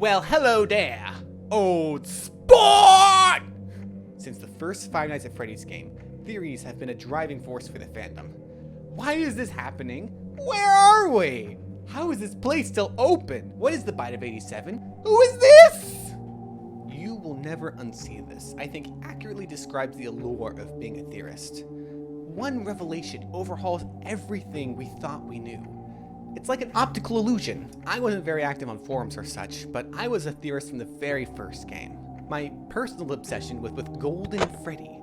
Well, hello there, old sport! Since the first Five Nights at Freddy's game, theories have been a driving force for the fandom. Why is this happening? Where are we? How is this place still open? What is the Bite of 87? Who is this? You will never unsee this. I think accurately describes the allure of being a theorist. One revelation overhauls everything we thought we knew. It's like an optical illusion. I wasn't very active on forums or such, but I was a theorist from the very first game. My personal obsession was with Golden Freddy.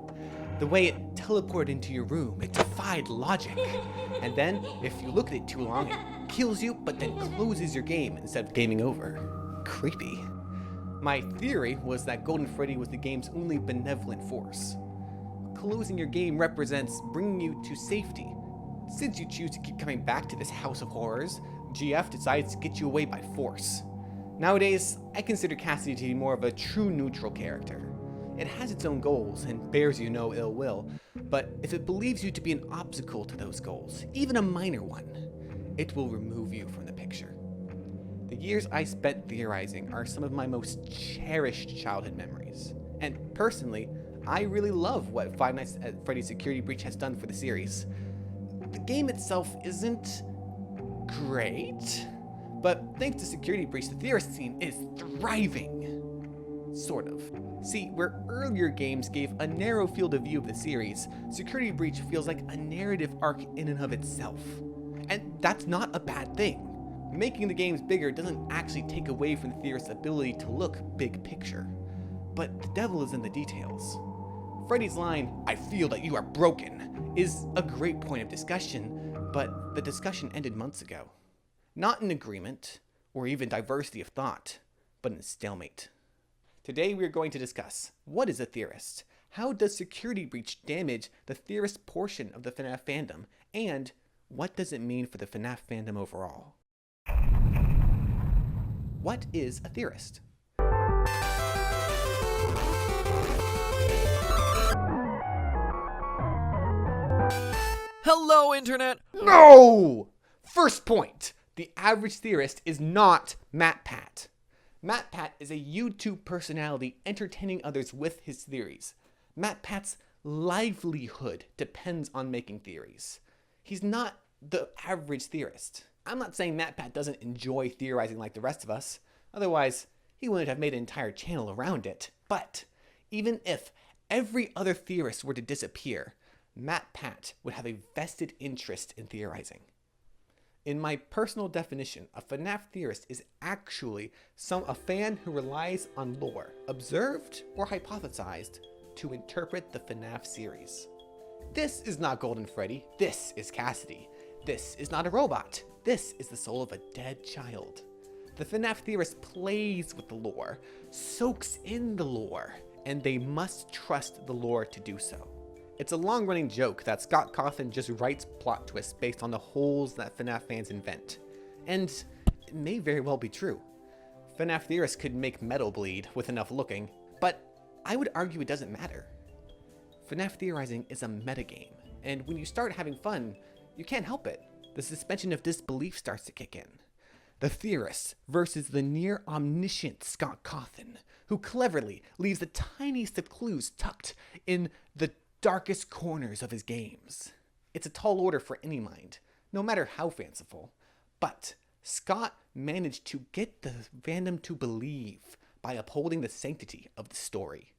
The way it teleported into your room, it defied logic. And then, if you look at it too long, it kills you, but then closes your game instead of gaming over. Creepy. My theory was that Golden Freddy was the game's only benevolent force. Closing your game represents bringing you to safety. Since you choose to keep coming back to this house of horrors, GF decides to get you away by force. Nowadays, I consider Cassidy to be more of a true neutral character. It has its own goals and bears you no ill will, but if it believes you to be an obstacle to those goals, even a minor one, it will remove you from the picture. The years I spent theorizing are some of my most cherished childhood memories, and personally, I really love what Five Nights at Freddy's Security Breach has done for the series. The game itself isn't great, but thanks to Security Breach, the theorist scene is thriving. Sort of. See, where earlier games gave a narrow field of view of the series, Security Breach feels like a narrative arc in and of itself. And that's not a bad thing. Making the games bigger doesn't actually take away from the theorist's ability to look big picture. But the devil is in the details. Freddy's line, "I feel that you are broken," is a great point of discussion, but the discussion ended months ago. Not in agreement, or even diversity of thought, but in a stalemate. Today we are going to discuss, what is a theorist? How does Security Breach damage the theorist portion of the FNAF fandom? And what does it mean for the FNAF fandom overall? What is a theorist? Hello, Internet! No! First point, the average theorist is not MatPat. MatPat is a YouTube personality entertaining others with his theories. MatPat's livelihood depends on making theories. He's not the average theorist. I'm not saying MatPat doesn't enjoy theorizing like the rest of us, otherwise he wouldn't have made an entire channel around it. But even if every other theorist were to disappear, MatPat would have a vested interest in theorizing. In my personal definition, a FNAF theorist is actually a fan who relies on lore, observed or hypothesized, to interpret the FNAF series. This is not Golden Freddy, this is Cassidy. This is not a robot, this is the soul of a dead child. The FNAF theorist plays with the lore, soaks in the lore, and they must trust the lore to do so. It's a long-running joke that Scott Cawthon just writes plot twists based on the holes that FNAF fans invent. And it may very well be true. FNAF theorists could make metal bleed with enough looking, but I would argue it doesn't matter. FNAF theorizing is a metagame, and when you start having fun, you can't help it. The suspension of disbelief starts to kick in. The theorist versus the near-omniscient Scott Cawthon, who cleverly leaves the tiniest of clues tucked in the darkest corners of his games. It's a tall order for any mind, no matter how fanciful. But Scott managed to get the fandom to believe by upholding the sanctity of the story.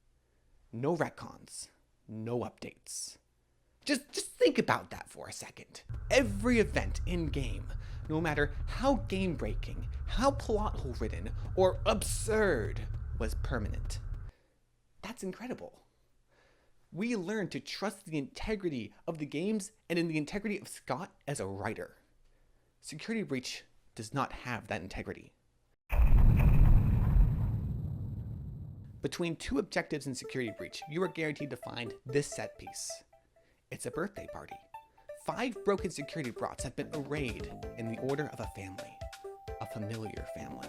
No retcons, no updates. Just think about that for a second. Every event in-game, no matter how game-breaking, how plot-hole-ridden, or absurd, was permanent. That's incredible. We learn to trust the integrity of the games and in the integrity of Scott as a writer. Security Breach does not have that integrity. Between two objectives in Security Breach, you are guaranteed to find this set piece. It's a birthday party. 5 broken security brats have been arrayed in the order of a family. A familiar family.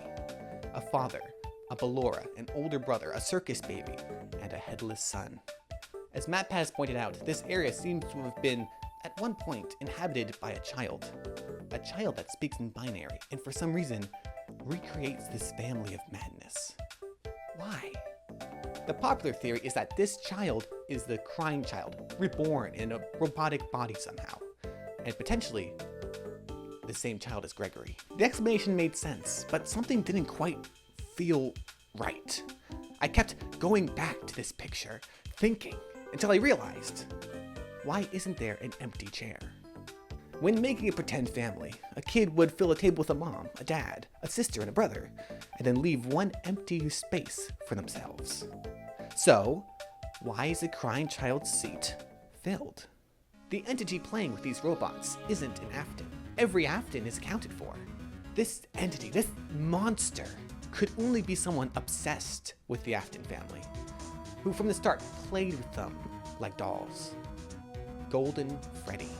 A father, a Ballora, an older brother, a circus baby, and a headless son. As MatPat has pointed out, this area seems to have been, at one point, inhabited by a child. A child that speaks in binary, and for some reason, recreates this family of madness. Why? The popular theory is that this child is the crying child, reborn in a robotic body somehow, and potentially the same child as Gregory. The explanation made sense, but something didn't quite feel right. I kept going back to this picture, thinking, until I realized, why isn't there an empty chair? When making a pretend family, a kid would fill a table with a mom, a dad, a sister, and a brother, and then leave one empty space for themselves. So, why is the crying child's seat filled? The entity playing with these robots isn't an Afton. Every Afton is accounted for. This entity, this monster, could only be someone obsessed with the Afton family, who from the start played with them like dolls. Golden Freddy.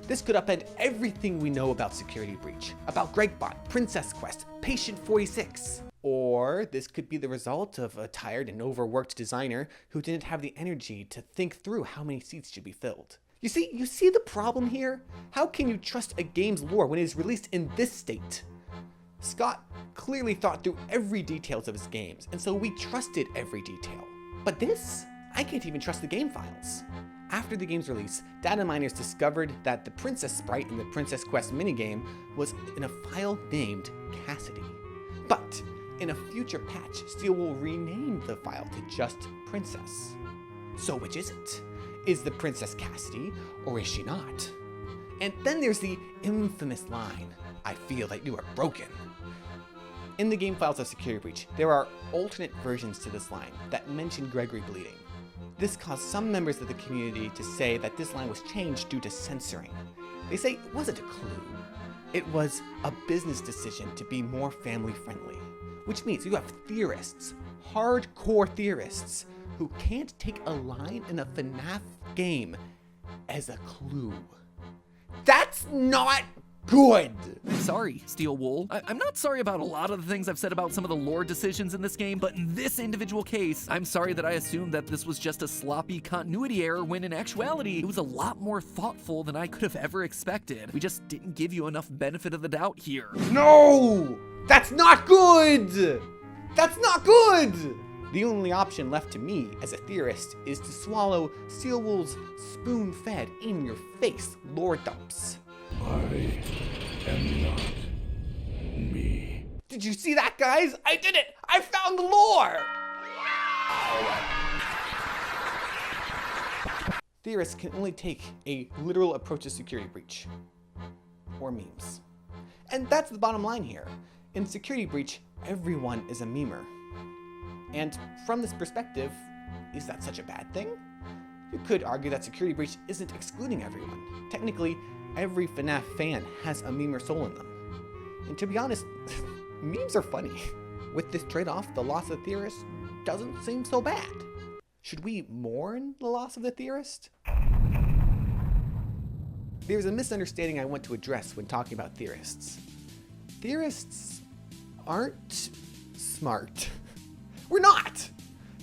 This could upend everything we know about Security Breach, about Gregbot, Princess Quest, Patient 46. Or this could be the result of a tired and overworked designer who didn't have the energy to think through how many seats should be filled. You see the problem here? How can you trust a game's lore when it is released in this state? Scott clearly thought through every details of his games, and so we trusted every detail. But this? I can't even trust the game files. After the game's release, data miners discovered that the princess sprite in the Princess Quest minigame was in a file named Cassidy. But in a future patch, Steel will rename the file to just Princess. So which is it? Is the princess Cassidy, or is she not? And then there's the infamous line, "I feel that you are broken." In the game files of Security Breach, there are alternate versions to this line that mention Gregory bleeding. This caused some members of the community to say that this line was changed due to censoring. They say it wasn't a clue. It was a business decision to be more family friendly, which means you have theorists, hardcore theorists, who can't take a line in a FNAF game as a clue. That's not good! Sorry, Steel Wool. I'm not sorry about a lot of the things I've said about some of the lore decisions in this game, but in this individual case, I'm sorry that I assumed that this was just a sloppy continuity error when in actuality, it was a lot more thoughtful than I could have ever expected. We just didn't give you enough benefit of the doubt here. No! That's not good! That's not good! The only option left to me as a theorist is to swallow Steel Wool's spoon-fed, in-your-face lore dumps. I am not me. Did you see that, guys? I did it! I found the lore! Theorists can only take a literal approach to Security Breach. Or memes. And that's the bottom line here. In Security Breach, everyone is a memer. And from this perspective, is that such a bad thing? You could argue that Security Breach isn't excluding everyone. Technically, every FNAF fan has a memer soul in them. And to be honest, memes are funny. With this trade-off, the loss of the theorist doesn't seem so bad. Should we mourn the loss of the theorist? There's a misunderstanding I want to address when talking about theorists. Theorists aren't smart. We're not!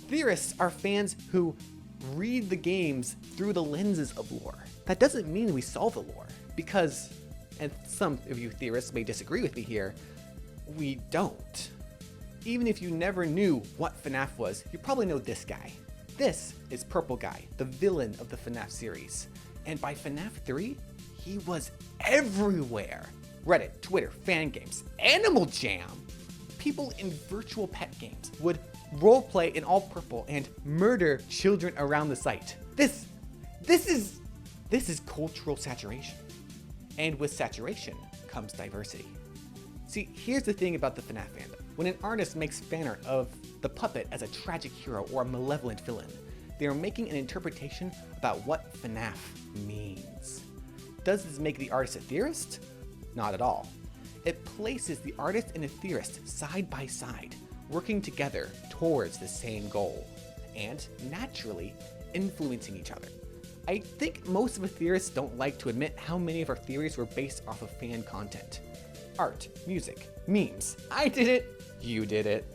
Theorists are fans who read the games through the lenses of lore. That doesn't mean we solve the lore, because, and some of you theorists may disagree with me here, we don't. Even if you never knew what FNAF was, you probably know this guy. This is Purple Guy, the villain of the FNAF series. And by FNAF 3, he was everywhere. Reddit, Twitter, fan games, Animal Jam. People in virtual pet games would roleplay in all purple and murder children around the site. This is cultural saturation. And with saturation comes diversity. See, here's the thing about the FNAF fandom. When an artist makes fan art of the puppet as a tragic hero or a malevolent villain, they are making an interpretation about what FNAF means. Does this make the artist a theorist? Not at all. It places the artist and the theorist side by side, working together towards the same goal, and naturally influencing each other. I think most of us theorists don't like to admit how many of our theories were based off of fan content. Art, music, memes. I did it, you did it.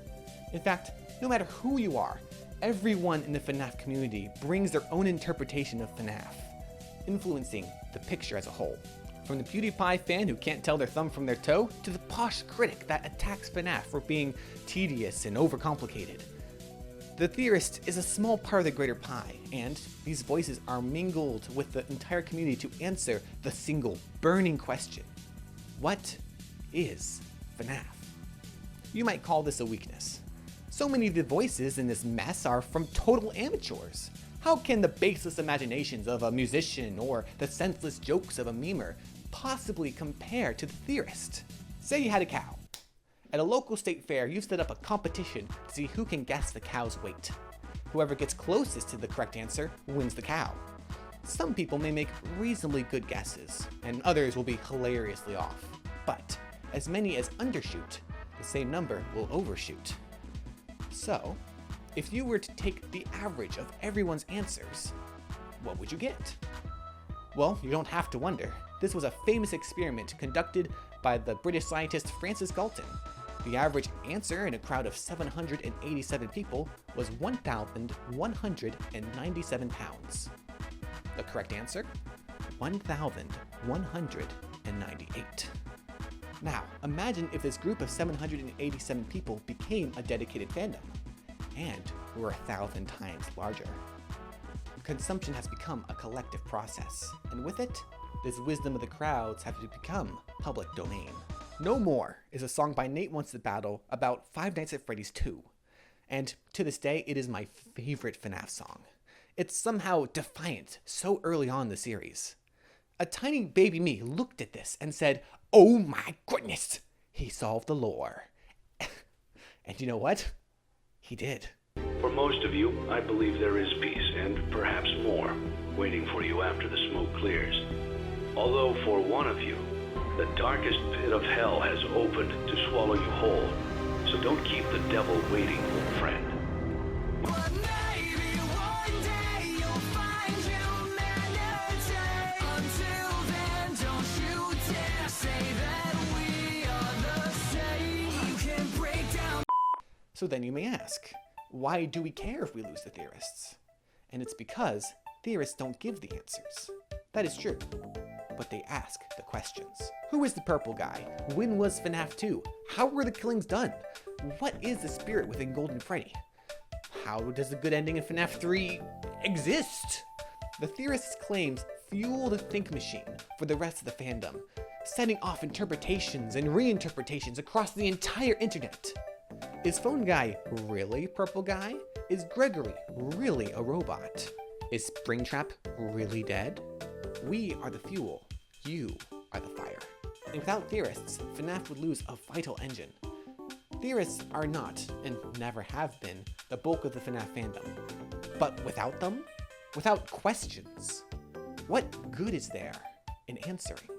In fact, no matter who you are, everyone in the FNAF community brings their own interpretation of FNAF, influencing the picture as a whole. From the PewDiePie fan who can't tell their thumb from their toe, to the posh critic that attacks FNAF for being tedious and overcomplicated. The Theorist is a small part of the greater pie, and these voices are mingled with the entire community to answer the single burning question: what is FNAF? You might call this a weakness. So many of the voices in this mess are from total amateurs. How can the baseless imaginations of a musician or the senseless jokes of a memer possibly compare to the Theorist? Say you had a cow. At a local state fair, you've set up a competition to see who can guess the cow's weight. Whoever gets closest to the correct answer wins the cow. Some people may make reasonably good guesses, and others will be hilariously off. But as many as undershoot, the same number will overshoot. So, if you were to take the average of everyone's answers, what would you get? Well, you don't have to wonder. This was a famous experiment conducted by the British scientist Francis Galton. The average answer in a crowd of 787 people was 1,197 pounds. The correct answer? 1,198. Now, imagine if this group of 787 people became a dedicated fandom, and were 1,000 times larger. Consumption has become a collective process, and with it, this wisdom of the crowds have to become public domain. No More is a song by Nate Wants to Battle about Five Nights at Freddy's 2, and to this day, it is my favorite FNAF song. It's somehow defiant so early on in the series. A tiny baby me looked at this and said, "Oh my goodness, he solved the lore." And you know what? He did. For most of you, I believe there is peace, and perhaps more, waiting for you after the smoke clears. Although for one of you, the darkest pit of hell has opened to swallow you whole. So don't keep the devil waiting, friend. But maybe one day you'll find humanity. Until then, don't you dare say that we are the same. You can break down. So then you may ask, why do we care if we lose the Theorists? And it's because Theorists don't give the answers. That is true. But they ask the questions. Who is the purple guy? When was FNAF 2? How were the killings done? What is the spirit within Golden Freddy? How does the good ending in FNAF 3 exist? The Theorists' claims fuel the think machine for the rest of the fandom, setting off interpretations and reinterpretations across the entire internet. Is Phone Guy really Purple Guy? Is Gregory really a robot? Is Springtrap really dead? We are the fuel. You are the fire. And without Theorists, FNAF would lose a vital engine. Theorists are not, and never have been, the bulk of the FNAF fandom. But without them, without questions, what good is there in answering?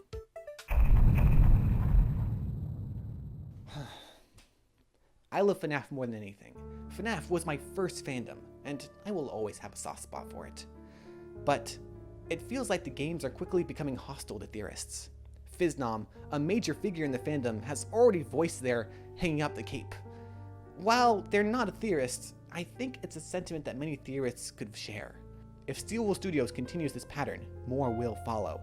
I love FNAF more than anything. FNAF was my first fandom, and I will always have a soft spot for it. But it feels like the games are quickly becoming hostile to Theorists. Fiznom, a major figure in the fandom, has already voiced their hanging up the cape. While they're not a Theorist, I think it's a sentiment that many Theorists could share. If Steelwool Studios continues this pattern, more will follow.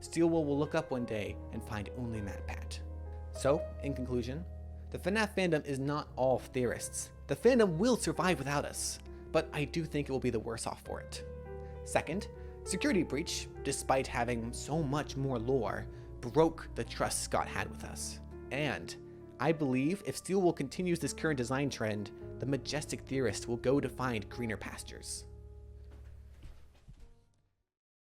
Steelwool will look up one day and find only MatPat. So, in conclusion, the FNAF fandom is not all Theorists. The fandom will survive without us, but I do think it will be the worse off for it. Second, Security Breach, despite having so much more lore, broke the trust Scott had with us. And I believe if Steelwool continues this current design trend, the majestic Theorist will go to find greener pastures.